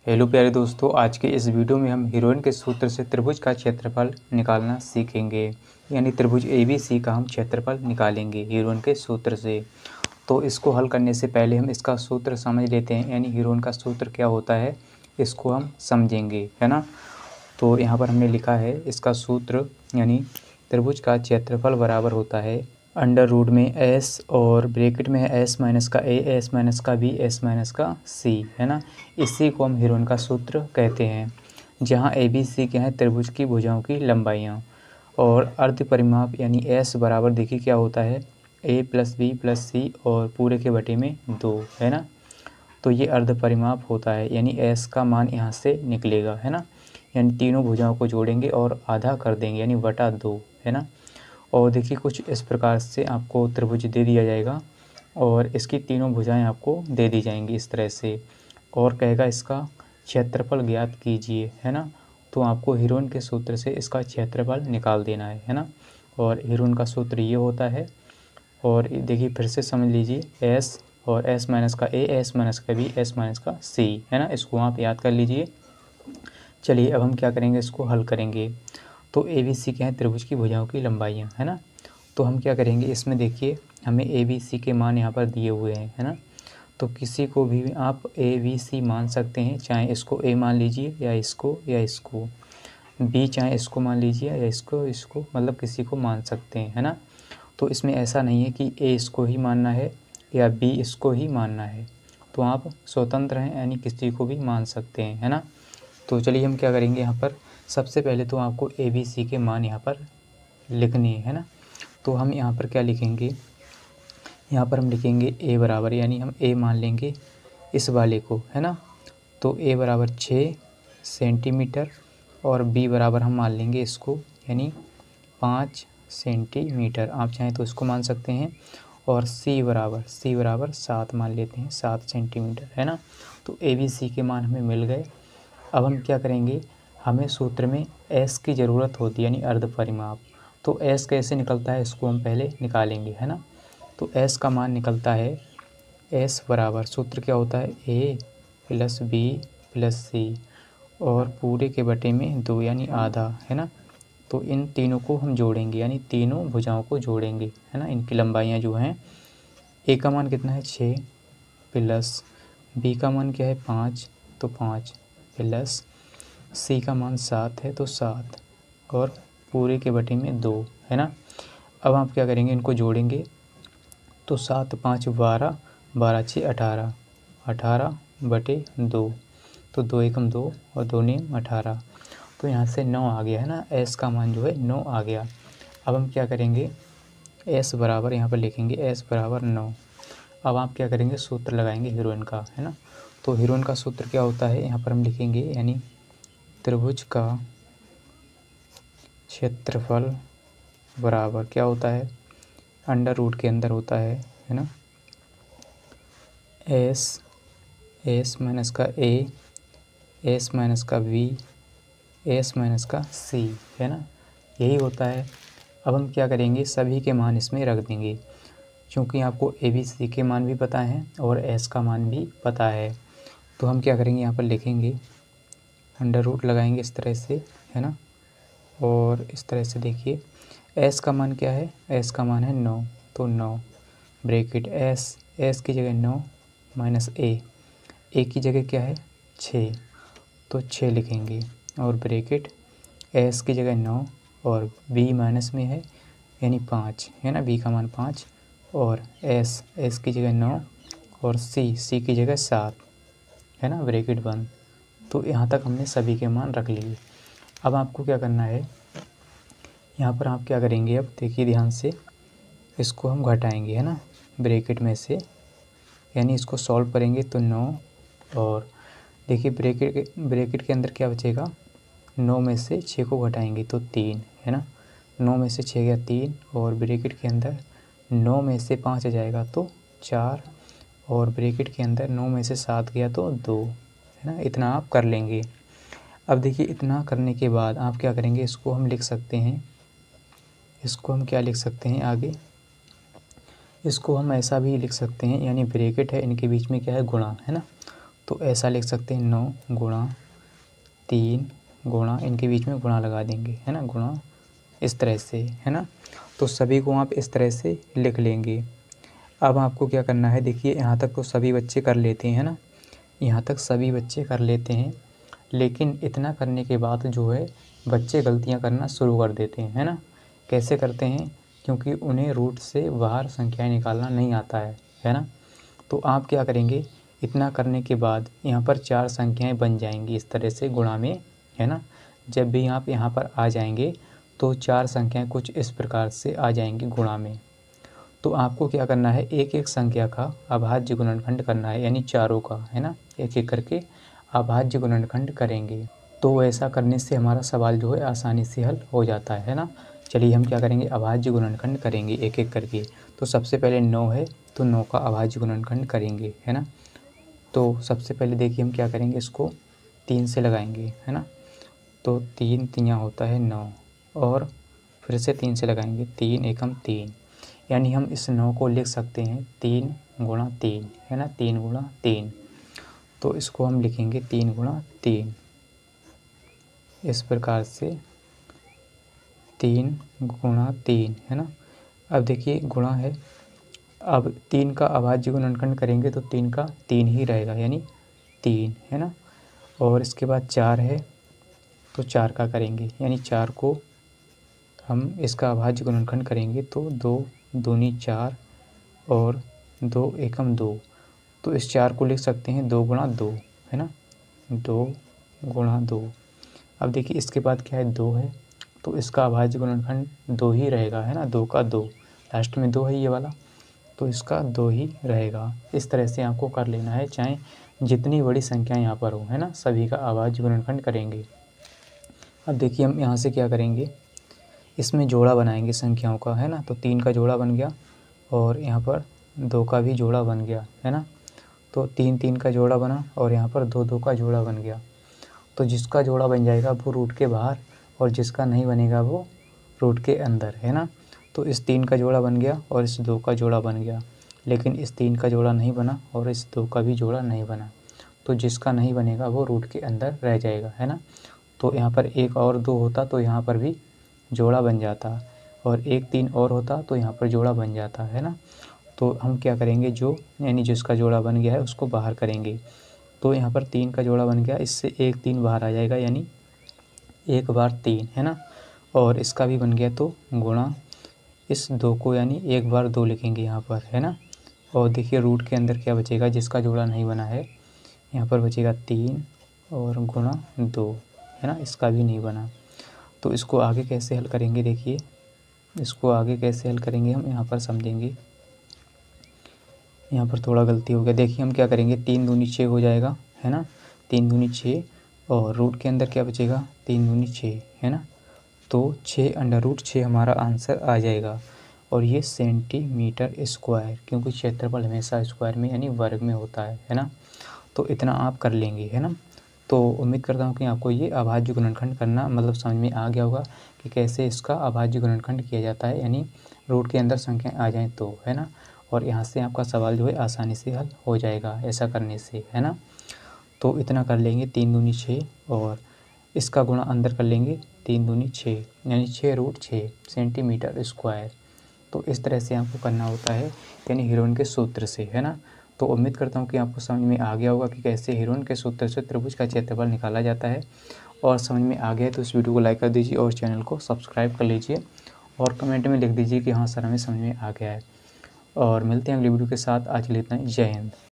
Hello प्यारे दोस्तों, आज के इस वीडियो में हम हीरोइन के सूत्र से त्रिभुज का क्षेत्रफल निकालना सीखेंगे। यानी त्रिभुज ABC का हम क्षेत्रफल निकालेंगे हीरोइन के सूत्र से। तो इसको हल करने से पहले हम इसका सूत्र समझ लेते हैं, यानी हीरोइन का सूत्र क्या होता है इसको हम समझेंगे, है ना। तो यहाँ पर हमने लिखा है इसका सूत्र, यानी त्रिभुज का क्षेत्रफल बराबर होता है अंडर रूट में s और ब्रैकेट में है s माइनस का a, s माइनस का b, s माइनस का c, है ना। इसी को हम हीरोइन का सूत्र कहते हैं, जहाँ a b c के हैं त्रिभुज की भुजाओं की लंबाइयाँ। और अर्ध परिमाप यानी s बराबर देखिए क्या होता है a plus b plus c और पूरे के बटे में 2, है ना। तो ये अर्ध परिमाप होता है, यानी s का मान यहाँ से निकलेगा, है ना। यानी तीनों भुजाओं को जोड़ेंगे और आधा कर देंगे, यानी बटा 2, है ना। और देखिए कुछ इस प्रकार से आपको त्रिभुज दे दिया जाएगा और इसकी तीनों भुजाएं आपको दे दी जाएंगी इस तरह से, और कहेगा इसका क्षेत्रफल ज्ञात कीजिए, है ना। तो आपको हीरोइन के सूत्र से इसका क्षेत्रफल निकाल देना है ना। और हीरोइन का सूत्र ये होता है, और देखिए फिर से समझ लीजिए s और s माइनस का a, s माइनस का b, s माइनस का c, है ना। इसको आप याद कर लीजिए। चलिए अब हम क्या करेंगे, इसको हल करेंगे। तो ए बी सी के हैं त्रिभुज की भुजाओं की लंबाइयाँ, है ना। तो हम क्या करेंगे, इसमें देखिए हमें ए बी सी के मान यहाँ पर दिए हुए हैं, है ना। तो किसी को भी आप ए बी सी मान सकते हैं, चाहे इसको ए मान लीजिए या इसको बी, चाहे इसको मान लीजिए या इसको मतलब किसी को मान सकते हैं, है ना। तो इसमें ऐसा नहीं है कि ए इसको ही मानना है या बी इसको ही मानना है, तो आप स्वतंत्र हैं, यानी किसी को भी मान सकते हैं, है ना। तो चलिए हम क्या करेंगे, यहाँ पर सबसे पहले तो आपको ए बी सी के मान यहाँ पर लिखने है ना। तो हम यहाँ पर क्या लिखेंगे, यहाँ पर हम लिखेंगे ए बराबर, यानी हम ए मान लेंगे इस वाले को, है ना। तो ए बराबर 6 सेंटीमीटर और बी बराबर हम मान लेंगे इसको, यानी 5 सेंटीमीटर, आप चाहें तो इसको मान सकते हैं। और सी बराबर 7 मान लेते हैं, 7 सेंटीमीटर, है ना। तो ए बी सी के मान हमें मिल गए। अब हम क्या करेंगे, हमें सूत्र में s की ज़रूरत होती है, यानी अर्ध परिमाप। तो s कैसे निकलता है इसको हम पहले निकालेंगे, है ना। तो s का मान निकलता है s बराबर, सूत्र क्या होता है a plus b plus c और पूरे के बटे में 2, यानी आधा, है ना। तो इन तीनों को हम जोड़ेंगे, यानी तीनों भुजाओं को जोड़ेंगे, है ना। इनकी लंबाइयाँ जो हैं, a का मान कितना है 6 प्लस b का मान क्या है 5, तो 5 प्लस सी का मान 7 है तो 7 और पूरे के बटे में 2, है ना। अब आप क्या करेंगे, इनको जोड़ेंगे। तो 7 5 12, 12 6 18, 18 बटे 2, तो 2 एकम 2 और 2 नेम 18, तो यहाँ से 9 आ गया, है ना। s का मान जो है 9 आ गया। अब हम क्या करेंगे, s बराबर यहाँ पर लिखेंगे s बराबर 9। अब आप क्या करेंगे, सूत्र लगाएंगे हीरोइन का, है ना। तो हीरोइन का सूत्र क्या होता है, यहाँ पर हम लिखेंगे, यानी त्रिभुज का क्षेत्रफल बराबर क्या होता है, अंडर रूट के अंदर होता है ना, एस माइनस का ए, एस माइनस का बी, एस माइनस का सी, है ना। यही होता है। अब हम क्या करेंगे, सभी के मान इसमें रख देंगे, क्योंकि आपको ए बी सी के मान भी पता है और एस का मान भी पता है। तो हम क्या करेंगे, यहाँ पर लिखेंगे, अंडर रूट लगाएंगे इस तरह से, है ना। और इस तरह से देखिए s का मान क्या है, s का मान है 9, तो 9 ब्रैकेट s की जगह 9 माइनस a की जगह क्या है 6, तो 6 लिखेंगे और ब्रैकेट s की जगह 9 और b माइनस में है यानी 5, है ना। b का मान 5 और s की जगह 9 और c की जगह 7, है ना, ब्रैकेट बंद। तो यहाँ तक हमने सभी के मान रख लिए। अब आपको क्या करना है, यहाँ पर आप क्या करेंगे, अब देखिए ध्यान से, इसको हम घटाएंगे, है ना, ब्रैकेट में से, यानी इसको सॉल्व करेंगे तो 9 और देखिए ब्रैकेट के अंदर क्या बचेगा, 9 में से 6 को घटाएंगे तो 3, है ना। 9 में से 6 गया 3 और ब्रैकेट के अंदर 9 में से 5 जाएगा तो 4 और ब्रैकेट के अंदर 9 में से 7 गया तो 2, है ना। इतना आप कर लेंगे। अब देखिए इतना करने के बाद आप क्या करेंगे, इसको हम लिख सकते हैं, इसको हम क्या लिख सकते हैं आगे, इसको हम ऐसा भी लिख सकते हैं, यानी ब्रैकेट है इनके बीच में क्या है गुणा, है ना। तो ऐसा लिख सकते हैं 9 गुणा 3 गुणा, इनके बीच में गुणा लगा देंगे, है ना, गुणा इस तरह से, है ना। तो सभी को आप इस तरह से लिख लेंगे। अब आपको क्या करना है, देखिए यहाँ तक तो सभी बच्चे कर लेते हैं, है ना, यहाँ तक सभी बच्चे कर लेते हैं, लेकिन इतना करने के बाद जो है बच्चे गलतियाँ करना शुरू कर देते हैं, है ना। कैसे करते हैं, क्योंकि उन्हें रूट से बाहर संख्याएँ निकालना नहीं आता है ना। तो आप क्या करेंगे, इतना करने के बाद यहाँ पर 4 संख्याएँ बन जाएंगी इस तरह से गुणा में, है ना। जब भी आप यहाँ पर आ जाएंगे तो 4 संख्याएँ कुछ इस प्रकार से आ जाएंगी गुणा में। तो आपको क्या करना है, एक एक संख्या का अभाज्य गुणनखंड करना है, यानी चारों का, है ना, एक एक करके अभाज्य गुणनखंड करेंगे। तो ऐसा करने से हमारा सवाल जो है आसानी से हल हो जाता है ना। चलिए हम क्या करेंगे, अभाज्य गुणनखंड करेंगे एक एक करके। तो सबसे पहले 9 है, तो 9 का अभाज्य गुणनखंड करेंगे, है ना। तो सबसे पहले देखिए हम क्या करेंगे, इसको 3 से लगाएंगे, है ना। तो 3 तियाँ होता है 9, और फिर से 3 से लगाएंगे, 3 एकम 3, यानी हम इस 9 को लिख सकते हैं 3 गुणा 3, है ना, 3 गुणा 3। तो इसको हम लिखेंगे 3 गुणा 3, इस प्रकार से 3 गुणा 3, है ना। अब देखिए गुणा है, अब 3 का अभाज्य गुणनखंड करेंगे तो 3 का 3 ही रहेगा, यानी 3, है ना। और इसके बाद 4 है, तो 4 का करेंगे, यानी 4 को हम इसका अभाज्य गुणनखंड करेंगे तो 2 दूनी 4 और 2 एकम 2। तो इस 4 को लिख सकते हैं 2 गुणा 2, है ना, 2 गुणा 2। अब देखिए इसके बाद क्या है, 2 है, तो इसका अभाज्य गुणनखंड 2 ही रहेगा, है ना, 2 का 2, लास्ट में 2 है ये वाला, तो इसका 2 ही रहेगा। इस तरह से आपको कर लेना है, चाहे जितनी बड़ी संख्या यहाँ पर हो, है ना, सभी का अभाज्य गुणनखंड करेंगे। अब देखिए हम यहाँ से क्या करेंगे, इसमें जोड़ा बनाएंगे संख्याओं का, है ना। तो 3 का जोड़ा बन गया और यहाँ पर 2 का भी जोड़ा बन गया, है ना। तो 3 3 का जोड़ा बना और यहाँ पर 2 2 का जोड़ा बन गया। तो जिसका जोड़ा बन जाएगा वो रूट के बाहर, और जिसका नहीं बनेगा वो रूट के अंदर, है ना। तो इस 3 का जोड़ा बन गया और इस 2 का जोड़ा बन गया, लेकिन इस 3 का जोड़ा नहीं बना और इस 2 का भी जोड़ा नहीं बना। तो जिसका नहीं बनेगा वो रूट के अंदर रह जाएगा, है ना। तो यहाँ पर 1 और 2 होता तो यहाँ पर भी जोड़ा बन जाता, और 1 3 और होता तो यहाँ पर जोड़ा बन जाता, है ना। तो हम क्या करेंगे, जो यानी जिसका जोड़ा बन गया है उसको बाहर करेंगे। तो यहाँ पर 3 का जोड़ा बन गया, इससे 1 3 बाहर आ जाएगा, यानी 1 बार 3, है ना। और इसका भी बन गया तो गुणा इस 2 को, यानी 1 बार 2 लिखेंगे यहाँ पर, है ना। और देखिए रूट के अंदर क्या बचेगा, जिसका जोड़ा नहीं बना है, यहाँ पर बचेगा 3 और गुणा 2, है ना, इसका भी नहीं बना। तो इसको आगे कैसे हल करेंगे, देखिए इसको आगे कैसे हल करेंगे हम यहाँ पर समझेंगे। यहाँ पर थोड़ा गलती हो गया, देखिए हम क्या करेंगे, 3 दूनी 6 हो जाएगा, है ना, 3 दूनी 6, और रूट के अंदर क्या बचेगा, 3 दूनी 6, है ना। तो 6 अंडर रूट 6 हमारा आंसर आ जाएगा। और ये सेंटीमीटर स्क्वायर, क्योंकि क्षेत्रफल हमेशा स्क्वायर में यानी वर्ग में होता है ना। तो इतना आप कर लेंगे, है ना। तो उम्मीद करता हूँ कि आपको ये अभाज्य गुणनखंड करना मतलब समझ में आ गया होगा कि कैसे इसका अभाज्य गुणनखंड किया जाता है, यानी रूट के अंदर संख्या आ जाए तो, है ना। और यहाँ से आपका सवाल जो है आसानी से हल हो जाएगा ऐसा करने से, है ना। तो इतना कर लेंगे, 3 दूनी 6, और इसका गुणा अंदर कर लेंगे, 3 दूनी 6, यानी 6 रूट 6 सेंटीमीटर स्क्वायर। तो इस तरह से आपको करना होता है, यानी हीरोइन के सूत्र से, है ना। तो उम्मीद करता हूँ कि आपको समझ में आ गया होगा कि कैसे हीरोइन के सूत्र से त्रिभुज का क्षेत्रफल निकाला जाता है। और समझ में आ गया है तो इस वीडियो को लाइक कर दीजिए और चैनल को सब्सक्राइब कर लीजिए, और कमेंट में लिख दीजिए कि हाँ सर हमें समझ में आ गया है। और मिलते हैं अगली वीडियो के साथ, आज के लिए इतना ही, जय हिंद।